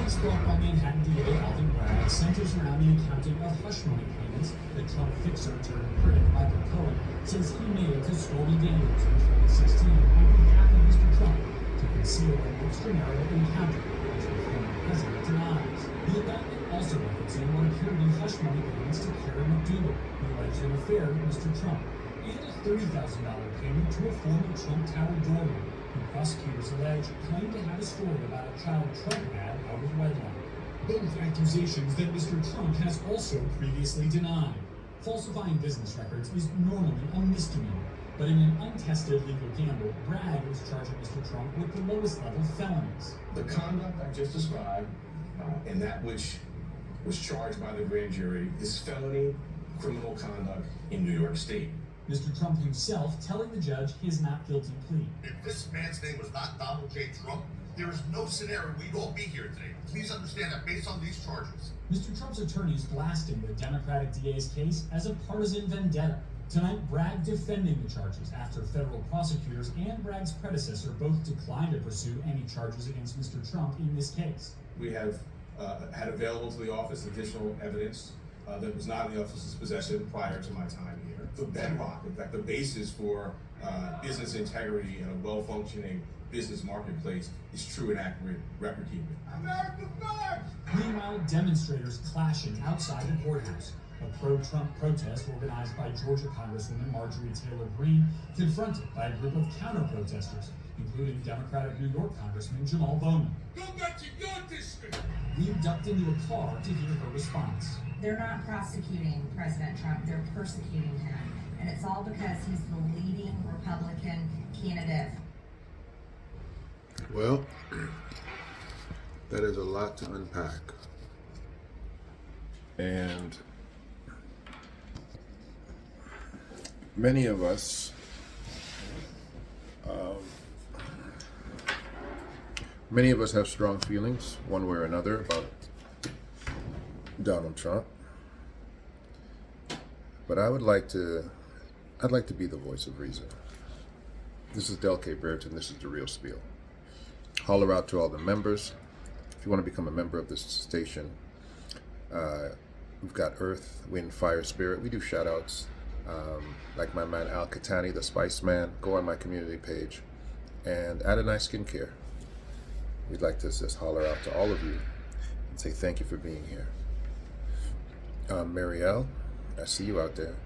case brought by Manhattan DA Alvin Bragg centers around the accounting of hush money payments that Trump fixer turned critic Michael Cohen says he made to Stormy Daniels in 2016 on behalf of Mr. Trump to conceal an extramarital encounter, which the former president denies. The indictment also referencing what appeared to be hush money payments to Karen McDougal, who alleged an affair with Mr. Trump, and a $30,000 payment to a former Trump Tower doorman, who prosecutors allege claimed to have a story about a child Trump had out of wedlock. Both accusations that Mr. Trump has also previously denied. Falsifying business records is normally a misdemeanor, but in an untested legal gamble, Bragg is charging Mr. Trump with the lowest level felonies. The conduct I just described, and that which was charged by the grand jury, is felony criminal conduct in New York State. Mr. Trump himself telling the judge his not guilty plea. If this man's name was not Donald J. Trump, there is no scenario we'd all be here today. Please understand that based on these charges. Mr. Trump's attorneys blasting the Democratic DA's case as a partisan vendetta. Tonight, Bragg defending the charges after federal prosecutors and Bragg's predecessor both declined to pursue any charges against Mr. Trump in this case. We have had available to the office additional evidence that was not in the office's possession prior to my time here. The bedrock, in fact, the basis for business integrity and a well-functioning business marketplace is true and accurate record keeping. America first! Meanwhile, demonstrators clashing outside the courthouse. A pro-Trump protest organized by Georgia Congresswoman Marjorie Taylor Greene, confronted by a group of counter-protesters, including Democratic New York Congressman Jamal Bowman. Go back to your district! We ducked into a car to hear her response. They're not prosecuting President Trump, they're persecuting him. And it's all because he's the leading Republican candidate. Well, that is a lot to unpack. And many of us have strong feelings one way or another about Donald Trump. But I'd like to be the voice of reason. This is Del K. Brereton. This is The Real Spiel. Holler out to all the members. If you want to become a member of this station, we've got Earth, Wind, Fire, Spirit. We do shout outs. Like my man Al Katani, the Spice Man. Go on my community page and Adonai Skincare. We'd like to just holler out to all of you and say thank you for being here. Marielle, I see you out there.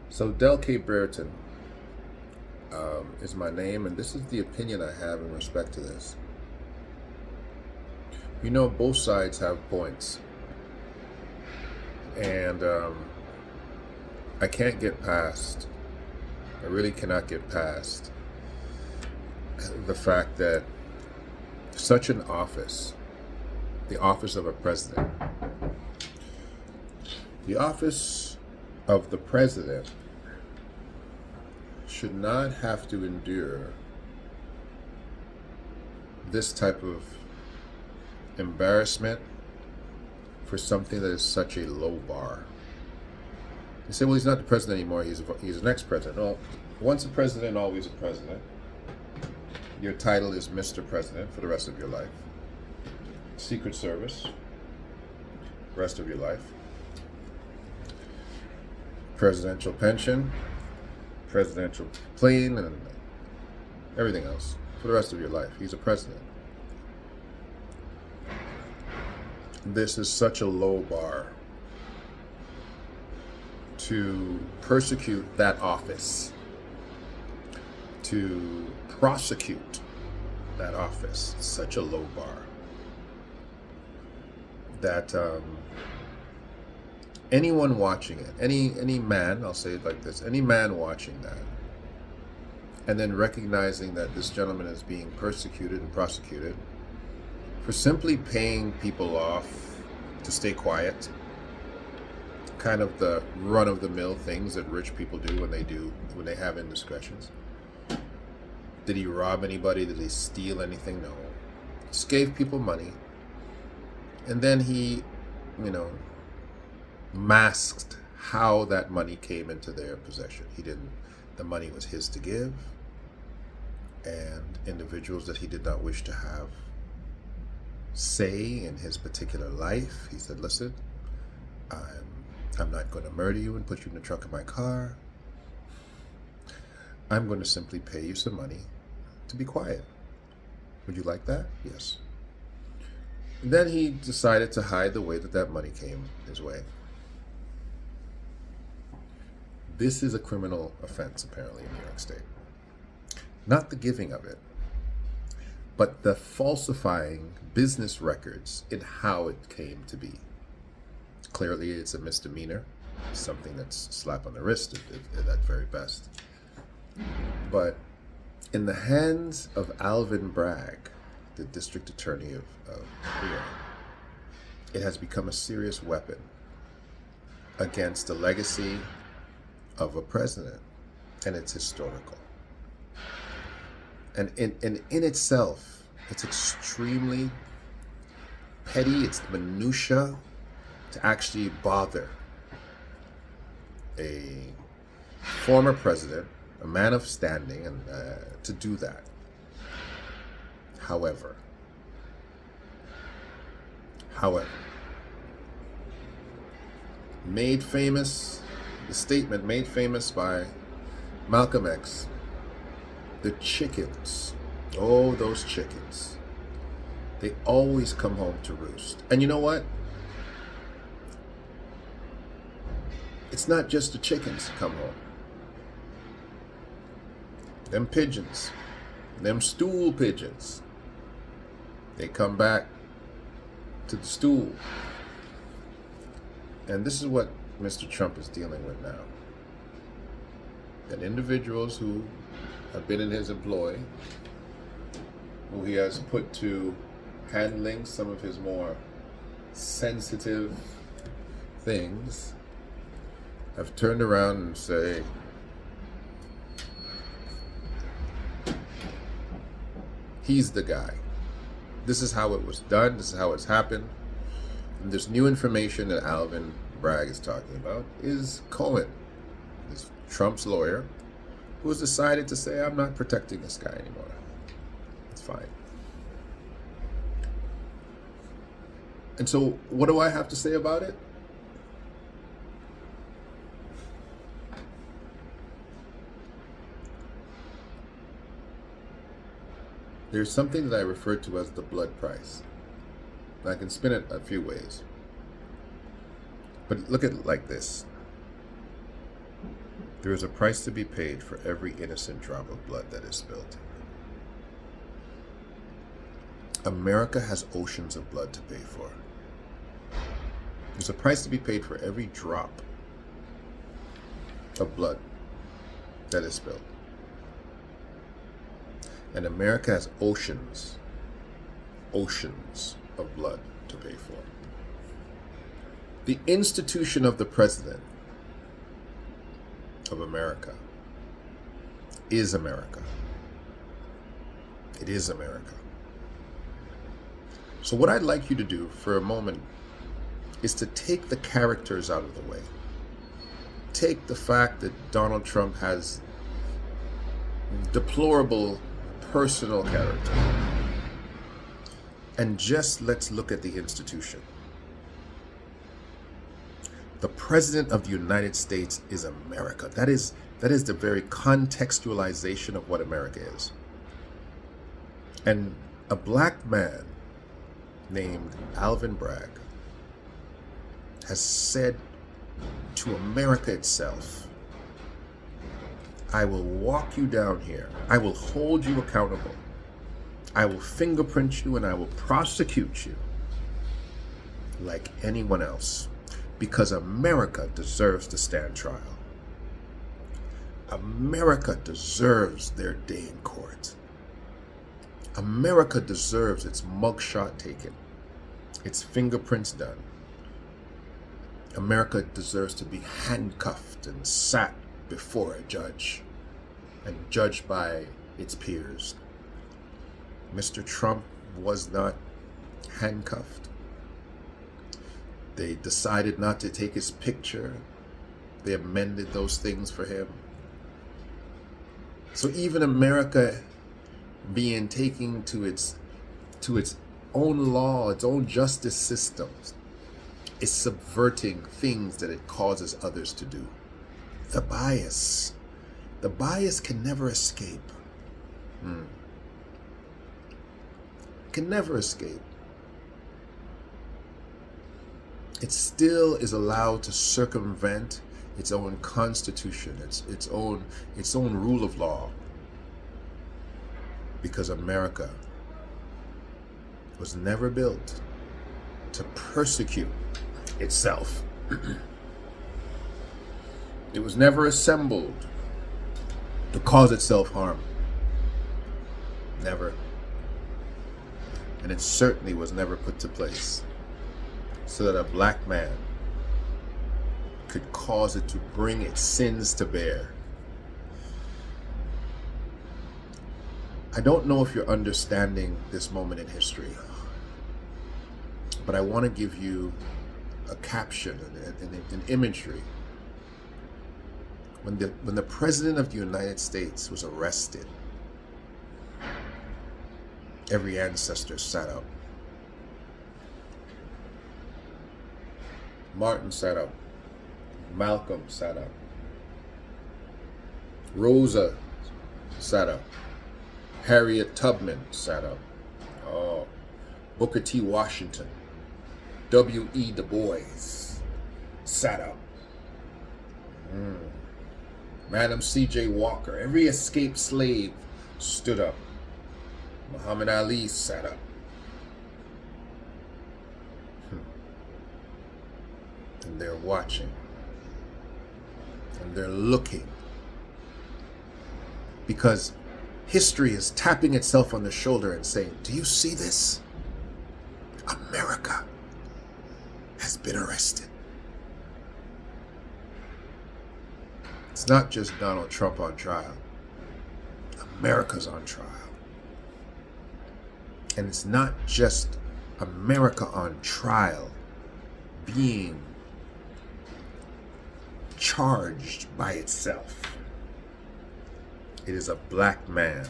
So Del K. Brereton is my name, and this is the opinion I have in respect to this. You know, both sides have points, and I can't get past, I really cannot get past the fact that such an office, the office of a president, the office of the president should not have to endure this type of embarrassment for something that is such a low bar. You say, well, he's not the president anymore, he's an ex-president. Well, once a president, always a president. Your title is Mr. President for the rest of your life. Secret Service, rest of your life. Presidential pension, presidential plane, and everything else for the rest of your life. He's a president. This is such a low bar to persecute that office, to prosecute that office. Such a low bar that anyone watching it, any man, I'll say it like this, any man watching that, and then recognizing that this gentleman is being persecuted and prosecuted for simply paying people off to stay quiet, kind of the run-of-the-mill things that rich people do when they have indiscretions. Did he rob anybody? Did he steal anything? No. Just gave people money, and then he, masked how that money came into their possession. The money was his to give, and individuals that he did not wish to have say in his particular life. He said, listen, I'm not going to murder you and put you in the trunk of my car. I'm going to simply pay you some money to be quiet. Would you like that? Yes. And then he decided to hide the way that that money came his way. This is a criminal offense, apparently, in New York State. Not the giving of it, but the falsifying business records in how it came to be. Clearly, it's a misdemeanor, something that's a slap on the wrist at that very best. But in the hands of Alvin Bragg, the district attorney of New York, it has become a serious weapon against the legacy of a president, and it's historical. And in itself, it's extremely petty, it's minutia to actually bother a former president, a man of standing, and to do that. However, made famous, the statement made famous by Malcolm X, the chickens, oh, those chickens, they always come home to roost. And you know what? It's not just the chickens that come home. Them pigeons, them stool pigeons, they come back to the stool. And this is what Mr. Trump is dealing with now. And individuals who have been in his employ, who he has put to handling some of his more sensitive things, have turned around and say, he's the guy. This is how it was done. This is how it's happened. And this new information that Alvin Bragg is talking about is Cohen, this Trump's lawyer, who has decided to say, I'm not protecting this guy anymore. It's fine. And so what do I have to say about it? There's something that I refer to as the blood price. And I can spin it a few ways. But look at it like this. There is a price to be paid for every innocent drop of blood that is spilled. America has oceans of blood to pay for. There's a price to be paid for every drop of blood that is spilled. And America has oceans of blood to pay for. The institution of the president of America is America. It is America. So what I'd like you to do for a moment is to take the characters out of the way. Take the fact that Donald Trump has deplorable personal character, and just let's look at the institution. The President of the United States is America. That is the very contextualization of what America is. And a black man named Alvin Bragg has said to America itself, I will walk you down here. I will hold you accountable. I will fingerprint you and I will prosecute you like anyone else, because America deserves to stand trial. America deserves their day in court. America deserves its mugshot taken, its fingerprints done. America deserves to be handcuffed and sat before a judge and judged by its peers. Mr. Trump was not handcuffed. They decided not to take his picture. They amended those things for him. So even America being taken to its own law, its own justice systems, is subverting things that it causes others to do. The bias can never escape. Can never escape. It still is allowed to circumvent its own constitution, its own rule of law, because America was never built to persecute itself. It was never assembled to cause itself harm. Never. And it certainly was never put to place so that a black man could cause it to bring its sins to bear. I don't know if you're understanding this moment in history, but I want to give you a caption, an imagery. When the President of the United States was arrested, every ancestor sat up. Martin sat up. Malcolm sat up. Rosa sat up. Harriet Tubman sat up. Oh, Booker T. Washington. W.E. Du Bois sat up. Madam C.J. Walker. Every escaped slave stood up. Muhammad Ali sat up. And they're watching. And they're looking. Because history is tapping itself on the shoulder and saying, do you see this? America has been arrested. It's not just Donald Trump on trial. America's on trial. And it's not just America on trial being charged by itself. It is a black man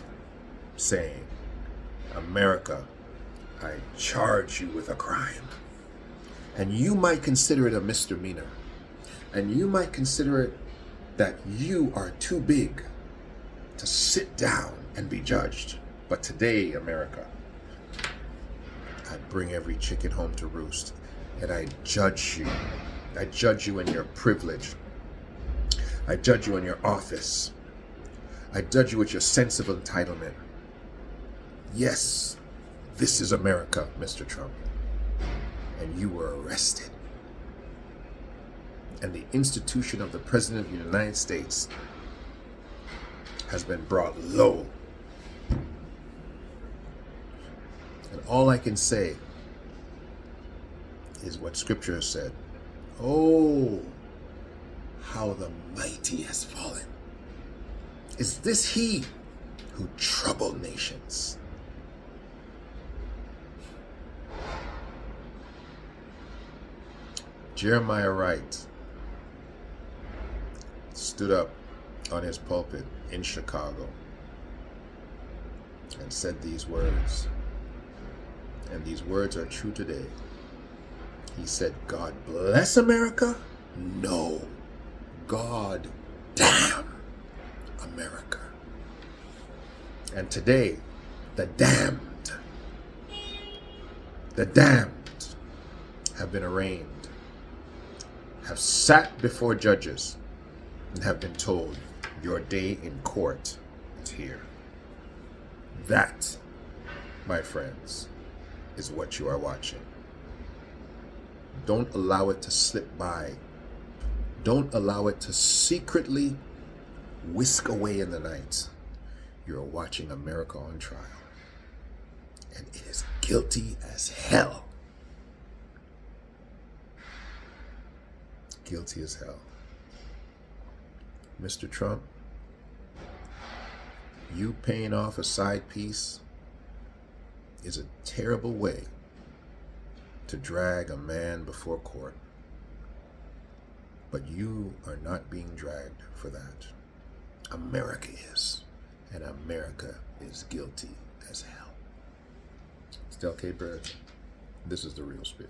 saying, America, I charge you with a crime. And you might consider it a misdemeanor. And you might consider it that you are too big to sit down and be judged. But today, America, I bring every chicken home to roost, and I judge you. I judge you in your privilege. I judge you in your office. I judge you with your sense of entitlement. Yes, this is America, Mr. Trump. And you were arrested. And the institution of the President of the United States has been brought low. And all I can say is what Scripture has said. Oh, how the mighty has fallen. Is this he who troubled nations? Jeremiah Wright stood up on his pulpit in Chicago and said these words. And these words are true today. He said, God bless America? No. God damn America. And today, the damned have been arraigned, have sat before judges, and have been told, your day in court is here. That, my friends, is what you are watching. Don't allow it to slip by. Don't allow it to secretly whisk away in the night. You're watching America on trial. And it is guilty as hell. Guilty as hell. Mr. Trump, you paying off a side piece is a terrible way to drag a man before court. But you are not being dragged for that. America is. And America is guilty as hell. Del Caper. This is The Real Spiel.